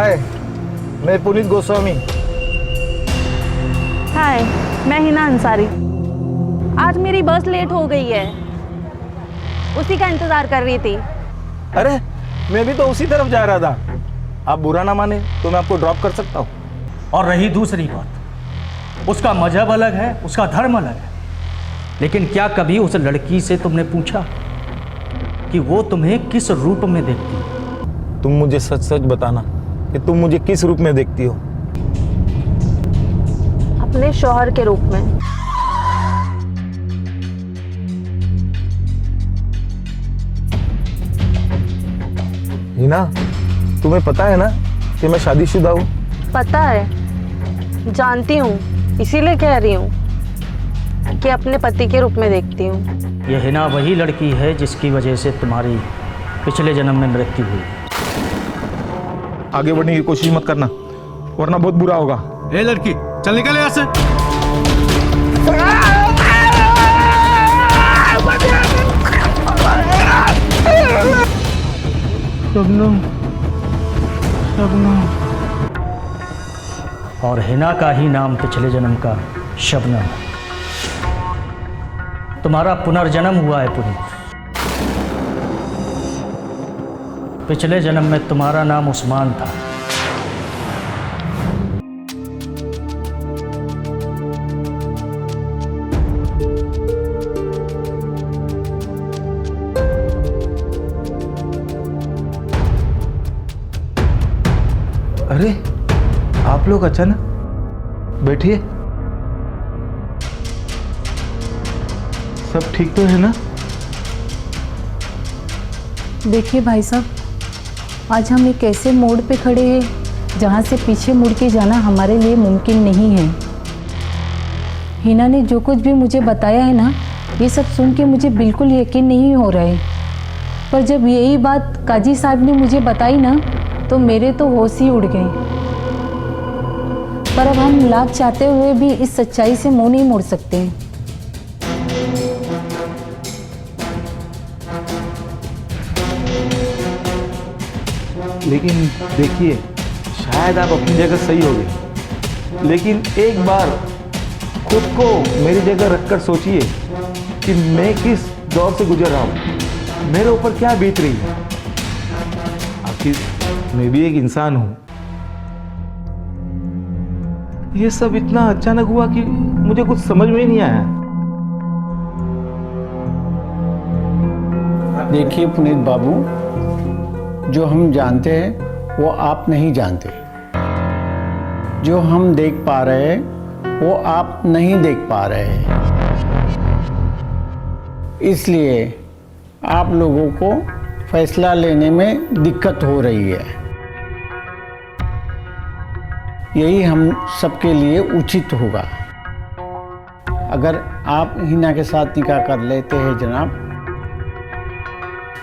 हाय, मैं पुनीत गोस्वामी। हाय, मैं हिना अंसारी। आज मेरी बस लेट हो गई है, उसी का इंतजार कर रही थी। अरे मैं भी तो उसी तरफ जा रहा था। आप बुरा ना माने तो मैं आपको ड्रॉप कर सकता हूँ। और रही दूसरी बात, उसका मजहब अलग है, उसका धर्म अलग है, लेकिन क्या कभी उस लड़की से तुमने पूछा कि वो तुम्हें किस रूप में देखती है? तुम मुझे सच सच बताना कि तुम मुझे किस रूप में देखती हो। अपने शौहर के रूप में। हिना, तुम्हें पता है ना कि मैं शादीशुदा हूँ? पता है, जानती हूँ, इसीलिए कह रही हूँ कि अपने पति के रूप में देखती हूँ। यह हिना वही लड़की है जिसकी वजह से तुम्हारी पिछले जन्म में मृत्यु हुई। आगे बढ़ने की कोशिश मत करना, वरना बहुत बुरा होगा। ए लड़की, चल निकल यहाँ से। शबनम, शबनम। और हिना का ही नाम पिछले जन्म का शबनम है। तुम्हारा पुनर्जन्म हुआ है पुनीत। पिछले जन्म में तुम्हारा नाम उस्मान था। अरे आप लोग अचानक, बैठिए। सब ठीक तो है ना? देखिए भाई साहब, आज हम एक ऐसे मोड़ पे खड़े हैं जहाँ से पीछे मुड़ के जाना हमारे लिए मुमकिन नहीं है। हिना ने जो कुछ भी मुझे बताया है ना, ये सब सुन के मुझे बिल्कुल यकीन नहीं हो रहा है। पर जब यही बात काजी साहब ने मुझे बताई ना, तो मेरे तो होश ही उड़ गए। पर अब हम लाख चाहते हुए भी इस सच्चाई से मुंह नहीं मोड़ सकते। लेकिन देखिए, शायद आप अपनी जगह सही हो गए, लेकिन एक बार खुद को मेरी जगह रखकर सोचिए कि मैं किस दौर से गुजर रहा हूँ, मेरे ऊपर क्या बीत रही है। आखिर मैं भी एक इंसान हूँ। ये सब इतना अचानक हुआ कि मुझे कुछ समझ में ही नहीं आया। देखिए पुनीत बाबू, जो हम जानते हैं वो आप नहीं जानते। जो हम देख पा रहे हैं वो आप नहीं देख पा रहे हैं। इसलिए आप लोगों को फैसला लेने में दिक्कत हो रही है। यही हम सबके लिए उचित होगा। अगर आप हिना के साथ निकाह कर लेते हैं जनाब,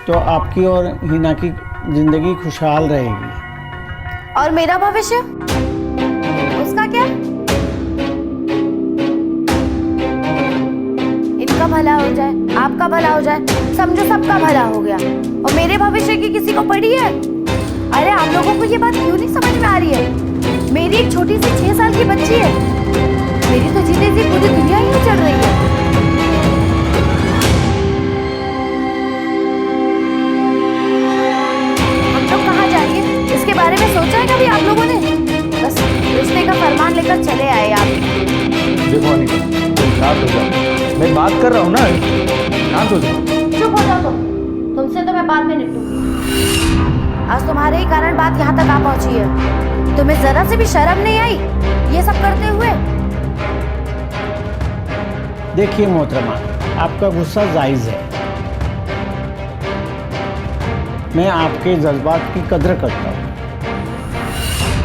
तो आपकी और हिना की जिंदगी खुशहाल रहेगी। और मेरा भविष्य, उसका क्या? इनका भला हो जाए, आपका भला हो जाए, समझो सबका भला हो गया। और मेरे भविष्य की किसी को पड़ी है? अरे आप लोगों को ये बात क्यों नहीं समझ में आ रही है? मेरी एक छोटी सी 6 साल की बच्ची है। मेरी तो जीते जी पूरी दुनिया ही चल रही है। इसके बारे में सोचा है कभी आप लोगों ने? बस रिश्ते का फरमान लेकर चले आए आप। देखो अनिका, तुम शांत हो जाओ, मैं बात कर रहा हूँ ना, शांत हो जाओ। चुप हो जाओ तुमसे तो मैं बाद में निपटूंगी। आज तुम्हारे ही कारण बात यहाँ तक आ पहुंची है। तुम्हें जरा से भी शर्म नहीं आई ये सब करते हुए? देखिए मोहतरमा, आपका गुस्सा जायज़ है। मैं आपके जज्बात की कदर करता हूँ।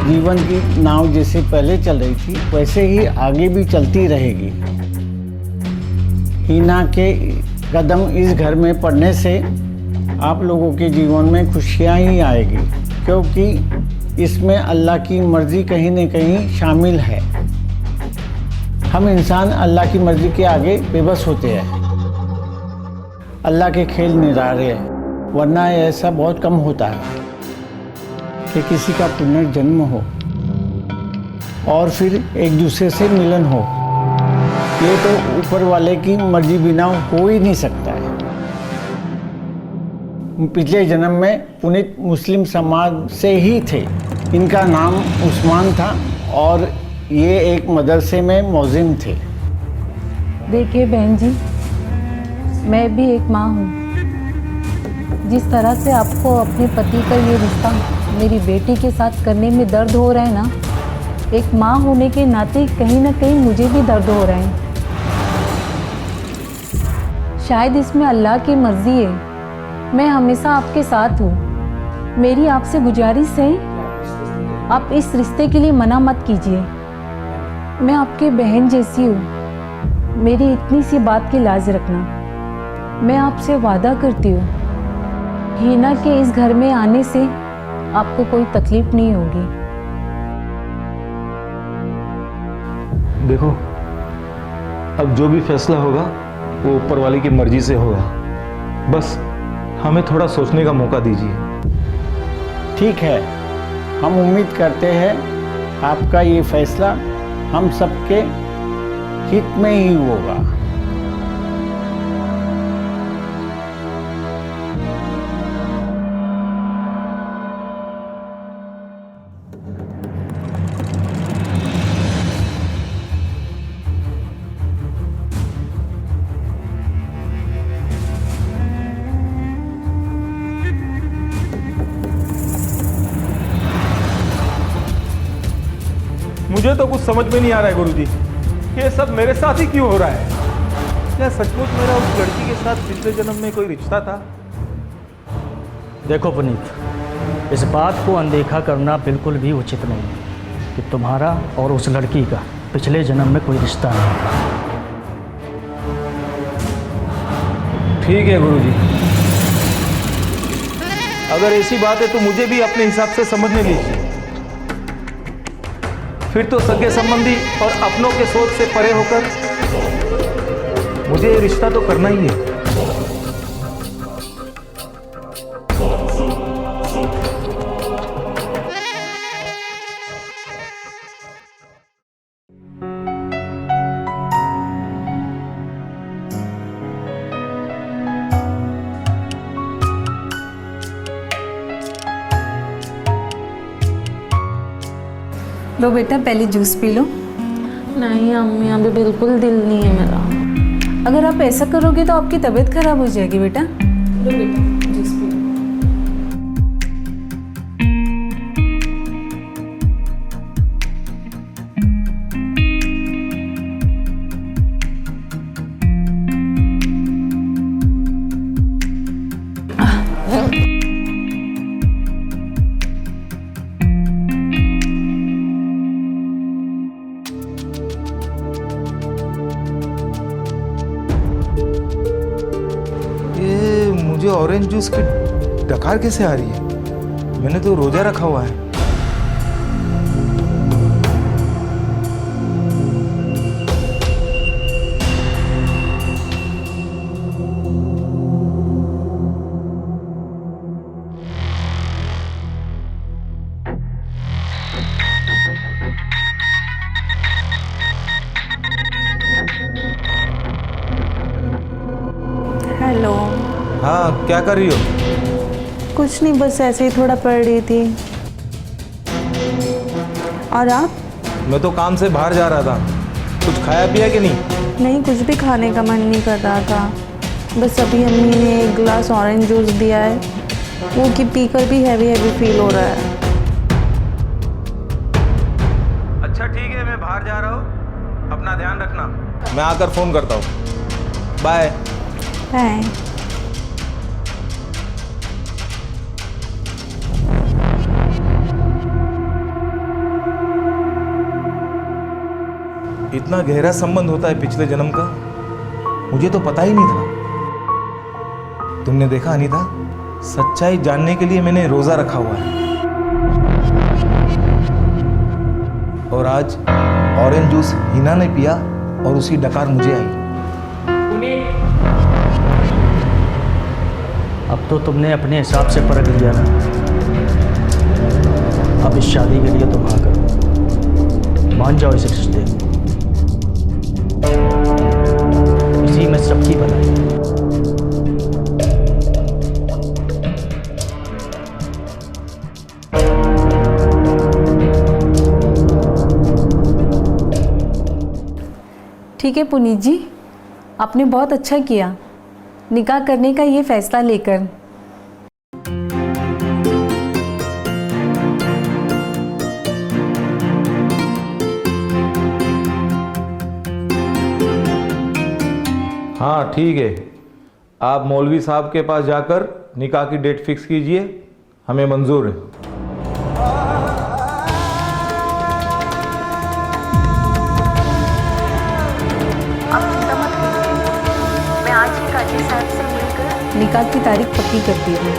जीवन की नाव जैसे पहले चल रही थी वैसे ही आगे भी चलती रहेगी। हिना के कदम इस घर में पड़ने से आप लोगों के जीवन में खुशियाँ ही आएगी, क्योंकि इसमें अल्लाह की मर्ज़ी कहीं न कहीं शामिल है। हम इंसान अल्लाह की मर्ज़ी के आगे बेबस होते हैं। अल्लाह के खेल निराले हैं, वरना ऐसा बहुत कम होता है। कि किसी का पुनर्जन्म हो और फिर एक दूसरे से मिलन हो। ये तो ऊपर वाले की मर्जी बिना हो ही नहीं सकता है। पिछले जन्म में पुनीत मुस्लिम समाज से ही थे। इनका नाम उस्मान था और ये एक मदरसे में मौजिन थे। देखिए बहन जी, मैं भी एक माँ हूँ। जिस तरह से आपको अपने पति का ये रिश्ता मेरी बेटी के साथ करने में दर्द हो रहा है ना, एक माँ होने के नाते कहीं ना कहीं मुझे भी दर्द हो रहा है। शायद इसमें अल्लाह की मर्जी है। मैं हमेशा आपके साथ हूँ। मेरी आपसे गुजारिश है, आप इस रिश्ते के लिए मना मत कीजिए। मैं आपकी बहन जैसी हूँ। मेरी इतनी सी बात की लाज रखना। मैं आपसे वादा करती हूँ, हीना के इस घर में आने से आपको कोई तकलीफ नहीं होगी। देखो, अब जो भी फैसला होगा वो ऊपर वाले की मर्जी से होगा। बस हमें थोड़ा सोचने का मौका दीजिए। ठीक है, हम उम्मीद करते हैं आपका ये फैसला हम सबके हित में ही होगा। मुझे तो कुछ समझ में नहीं आ रहा है गुरुजी, ये सब मेरे साथ ही क्यों हो रहा है? क्या सचमुच मेरा उस लड़की के साथ पिछले जन्म में कोई रिश्ता था? देखो पुनीत, इस बात को अनदेखा करना बिल्कुल भी उचित नहीं है कि तुम्हारा और उस लड़की का पिछले जन्म में कोई रिश्ता नहीं था। ठीक है गुरुजी, अगर ऐसी बात है तो मुझे भी अपने हिसाब से समझने दीजिए। फिर तो सगे संबंधी और अपनों के सोच से परे होकर मुझे ये रिश्ता तो करना ही है। लो बेटा, पहले जूस पी लो। नहीं अम्मी, अभी बिल्कुल दिल नहीं है मेरा। अगर आप ऐसा करोगे तो आपकी तबीयत खराब हो जाएगी बेटा। लो बेटा, जूस पी लो। मुझे ऑरेंज जूस की डकार कैसे आ रही है? मैंने तो रोजा रखा हुआ है। हेलो। हाँ, क्या कर रही हो? कुछ नहीं, बस ऐसे ही थोड़ा पढ़ रही थी। और आप? मैं तो काम से बाहर जा रहा था। कुछ खाया पिया कि नहीं? नहीं, कुछ भी खाने का मन नहीं कर रहा था। बस अभी अम्मी ने एक गिलास ऑरेंज जूस दिया है, वो कि पीकर भी हैवी हैवी फील हो रहा है। अच्छा ठीक है, मैं बाहर जा रहा हूँ, अपना ध्यान रखना। मैं आकर फोन करता हूँ। बाय। बाय। इतना गहरा संबंध होता है पिछले जन्म का, मुझे तो पता ही नहीं था। तुमने देखा अनीता, सच्चाई जानने के लिए मैंने रोजा रखा हुआ है। और आज ऑरेंज जूस हिना ने पिया और उसकी डकार मुझे आई। अब तो तुमने अपने हिसाब से परख लिया ना। अब इस शादी के लिए तुम हाँ करो, मान जाओ इस रिश्ते को। इसी में सबकी भलाई है। ठीक है पुनीत जी, आपने बहुत अच्छा किया निकाह करने का ये फैसला लेकर। हाँ ठीक है, आप मौलवी साहब के पास जाकर निकाह की डेट फिक्स कीजिए, हमें मंजूर है। मैं आज ही काजी साहब से मिलकर निकाह की तारीख पक्की करती हूँ।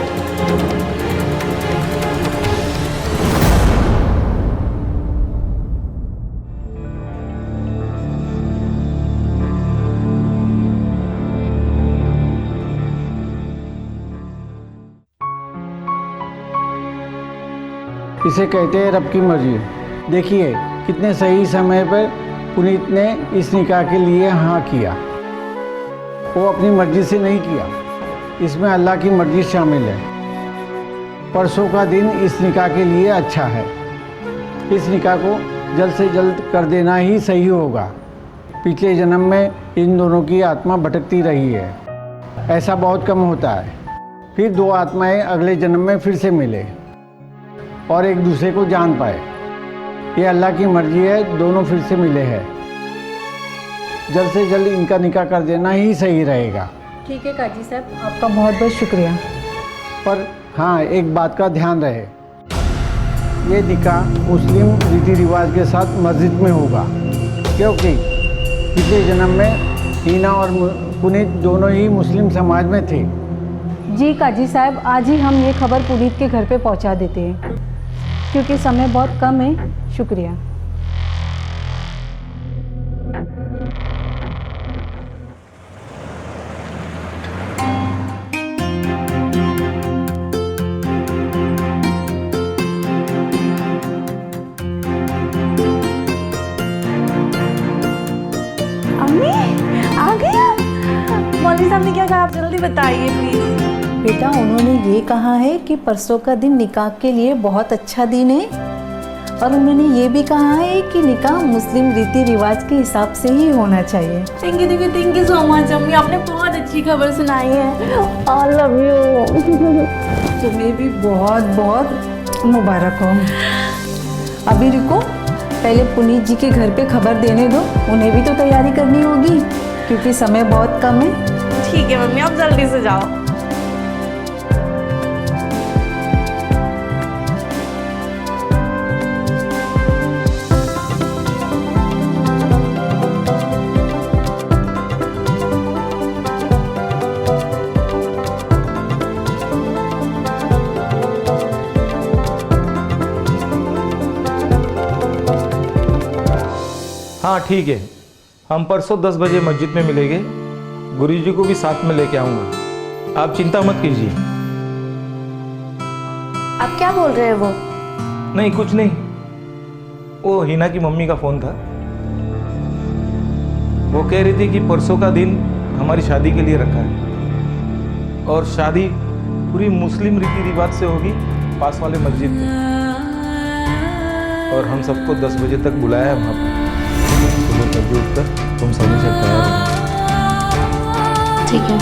इसे कहते हैं रब की मर्जी। देखिए कितने सही समय पर पुनीत ने इस निकाह के लिए हाँ किया। वो अपनी मर्जी से नहीं किया, इसमें अल्लाह की मर्जी शामिल है। परसों का दिन इस निकाह के लिए अच्छा है। इस निकाह को जल्द से जल्द कर देना ही सही होगा। पिछले जन्म में इन दोनों की आत्मा भटकती रही है, ऐसा बहुत कम होता है। फिर दो आत्माएं अगले जन्म में फिर से मिले और एक दूसरे को जान पाए। ये अल्लाह की मर्जी है, दोनों फिर से मिले हैं। जल्द से जल्द इनका निकाह कर देना ही सही रहेगा। ठीक है काजी साहब, आपका बहुत बहुत शुक्रिया। पर हाँ, एक बात का ध्यान रहे, ये निकाह मुस्लिम रीति रिवाज के साथ मस्जिद में होगा, क्योंकि पिछले जन्म में हीना और पुनीत दोनों ही मुस्लिम समाज में थे। जी काजी साहब, आज ही हम ये खबर पुनीत के घर पे पहुंचा देते हैं, क्योंकि समय बहुत कम है। शुक्रिया। अम्मी आ गए आप? मौलवी साहब ने क्या कहा, आप जल्दी बताइए प्लीज। बेटा, उन्होंने ये कहा है कि परसों का दिन निकाह के लिए बहुत अच्छा दिन है, और उन्होंने ये भी कहा है कि निकाह मुस्लिम रीति रिवाज के हिसाब से ही होना चाहिए। थैंक यू सो मच अम्मी, आपने बहुत अच्छी खबर सुनाई है। I love you. तुम्हें भी बहुत बहुत मुबारक हो। अभी रुको, पहले पुनीत जी के घर पे खबर देने दो, उन्हें भी तो तैयारी करनी होगी, क्योंकि समय बहुत कम है। ठीक है मम्मी, आप जल्दी से जाओ। हाँ ठीक है, हम परसों 10 बजे मस्जिद में मिलेंगे। गुरुजी को भी साथ में लेके आऊँगा, आप चिंता मत कीजिए। आप क्या बोल रहे हैं? वो नहीं, कुछ नहीं, वो हिना की मम्मी का फ़ोन था। वो कह रही थी कि परसों का दिन हमारी शादी के लिए रखा है, और शादी पूरी मुस्लिम रीति रिवाज से होगी पास वाले मस्जिद में, और हम सबको 10 बजे तक बुलाया है वहाँ पर। सुबह जल्दी उठकर तुम सभी से तैयार हो। ठीक है।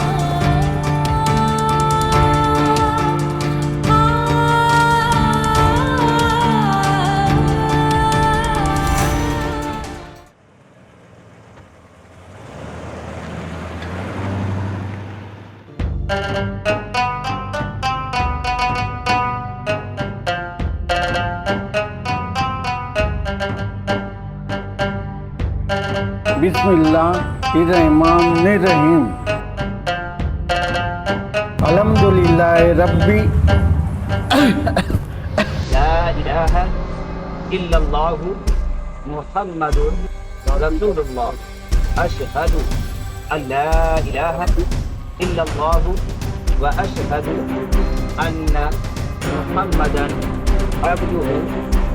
बिस्मिल्लाहिर्रहमानिर्रहीम। अल्हम्दुलिल्लाह रब्बी ला इलाहा इल्लल्लाहु मुहम्मदुर रसूलुल्लाह अशहदु अल्ला इलाहा इल्लल्लाहु व अशहदु अन्ना मुहम्मदन अब्दुहु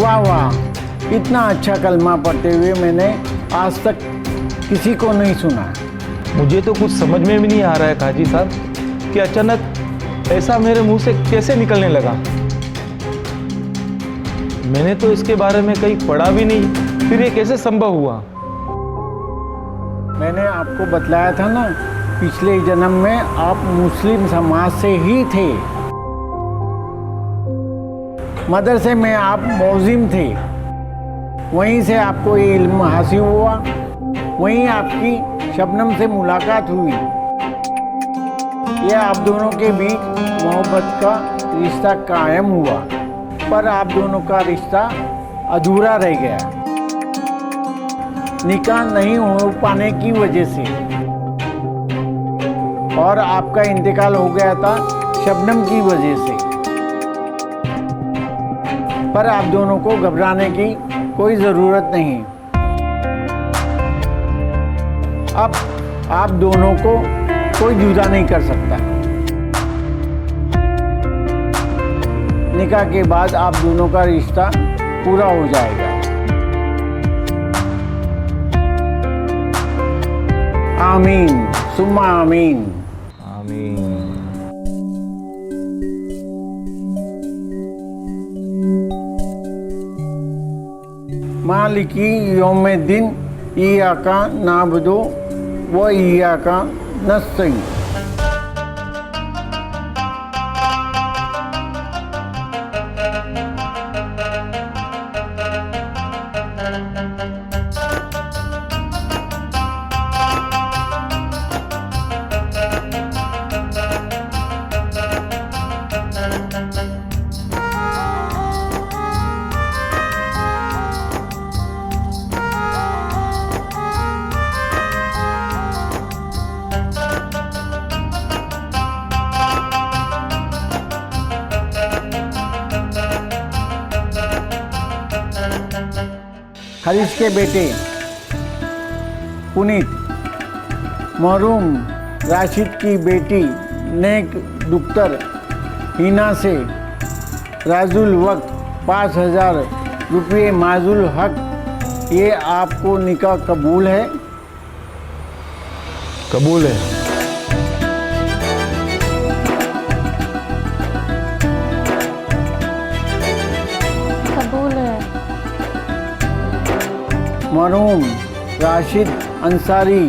वाह वाह, इतना अच्छा कलमा पढ़ते हुए मैंने आज तक किसी को नहीं सुना। मुझे तो कुछ समझ में भी नहीं आ रहा है काजी साहब कि अचानक ऐसा मेरे मुंह से कैसे निकलने लगा। मैंने तो इसके बारे में कहीं पढ़ा भी नहीं, फिर ये कैसे संभव हुआ? मैंने आपको बतलाया था ना, पिछले जन्म में आप मुस्लिम समाज से ही थे। मदरसे में आप मौजिम थे, वहीं से आपको ये इल्म हासिल हुआ, वहीं आपकी शबनम से मुलाकात हुई। यह आप दोनों के बीच मोहब्बत का रिश्ता कायम हुआ, पर आप दोनों का रिश्ता अधूरा रह गया निकाह नहीं हो पाने की वजह से, और आपका इंतकाल हो गया था शबनम की वजह से। पर आप दोनों को घबराने की कोई ज़रूरत नहीं। अब आप दोनों को कोई जुदा नहीं कर सकता। निकाह के बाद आप दोनों का रिश्ता पूरा हो जाएगा। आमीन सुम्मा आमीन। आमीन। मालिकी यौमिद्दीन इय्याका नअबुदु व इय्याका नस्तईन। हरीश के बेटे पुनीत महरूम राशिद की बेटी नेक दुख्तर हिना से राजुल वक्त 5,000 रुपये माजुल हक, ये आपको निकाह कबूल है? कबूल है। कबूल है। मरहूम राशिद अंसारी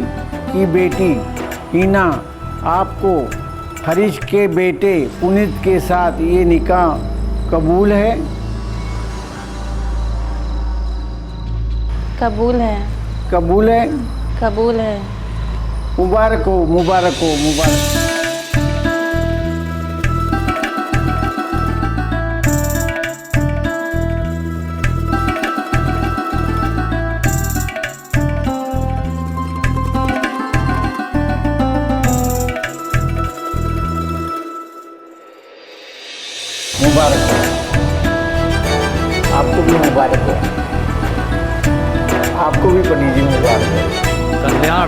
की बेटी हिना, आपको हरीश के बेटे पुनीत के साथ ये निकाह कबूल है? कबूल है। कबूल है। कबूल है। मुबारक हो, मुबारक हो, मुबारक। मुबारक हो, आपको भी मुबारक हो, आपको भी पंडित जी मुबारक हो। कल्याण